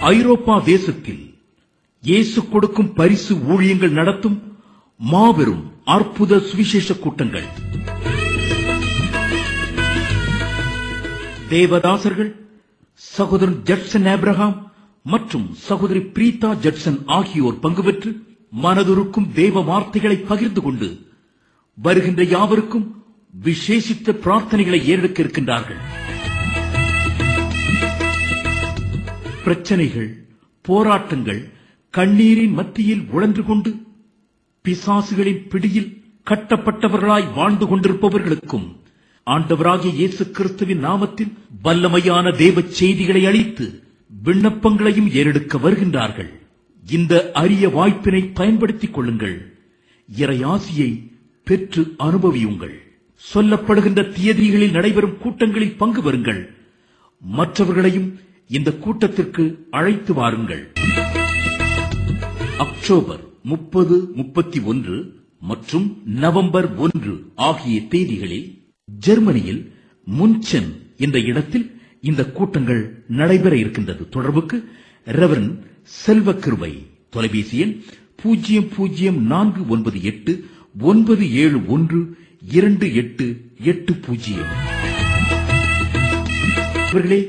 ஐரோப்பா தேசத்தில் இயேசு கொடுக்கும் பரிசு ஊழியங்கள் நடத்தும் மாபெரும் அற்புத சுவிசேஷ கூட்டங்கள். தேவதாசர்கள் சகோதரன் ஜட்சன் ஆபிரகாம் மற்றும் சகோதரி பிரீதா ஜட்சன் ஆகியோர் பங்கு பெற்று மனதுருக்கும் தேவ வார்த்தைகளை பகிர்ந்து கொண்டு வருகின்ற யாவருக்கும் விசேஷித்த பிரார்த்தனைகளை ஏறெடுக்க இருக்கின்றார்கள். பிரச்சனைகள், போராட்டங்கள், கண்ணீரின் மத்தியில் உழன்று கொண்டு பிசாசுகளின் பிடியில் கட்டப்பட்டவர்களாய் வாழ்ந்து கொண்டிருப்பவர்களுக்கும் ஆண்டவராகிய இயேசு கிறிஸ்துவின் நாமத்தில் வல்லமையான தேவ செய்திகளை அளித்து விண்ணப்பங்களையும் ஏறெடுக்க வருகின்றார்கள். இந்த அரிய வாய்ப்பினை பயன்படுத்திக் கொள்ளுங்கள். இறையாசியை பெற்று அனுபவியுங்கள். சொல்லப்படுகின்ற தியதிகளில் நடைபெறும் கூட்டங்களில் பங்கு பெறுங்கள். மற்றவர்களையும் இந்த கூட்டத்திற்கு அழைத்து வாருங்கள். அக்டோபர் 30, 31 மற்றும் நவம்பர் 1 ஆகிய தேதிகளில் ஜெர்மனியில் முன்சென் என்ற இடத்தில் இந்த கூட்டங்கள் நடைபெற இருக்கின்றது. தொடர்புக்கு ரெவரன் செல்வக்கிருபை, தொலைபேசி எண் 004989712880. இவர்களே,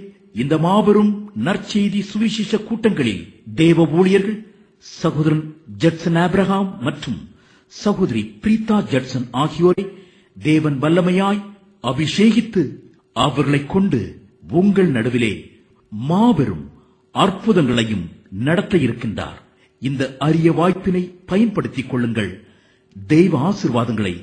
இந்த மாபெரும் நற்செய்தி சுவிசேஷ கூட்டங்களில் தேவ ஊழியர்கள் சகோதரன் ஜட்சன் ஆபிரகாம் மற்றும் சகோதரி பிரீதா ஜட்சன் ஆகியோரை தேவன் வல்லமையாய் அபிஷேகித்து அவர்களை கொண்டு உங்கள் நடுவிலே மாபெரும் அற்புதங்களையும் நடத்த இருக்கின்றார். இந்த அரிய வாய்ப்பினை பயன்படுத்திக் கொள்ளுங்கள். தெய்வ ஆசீர்வாதங்களை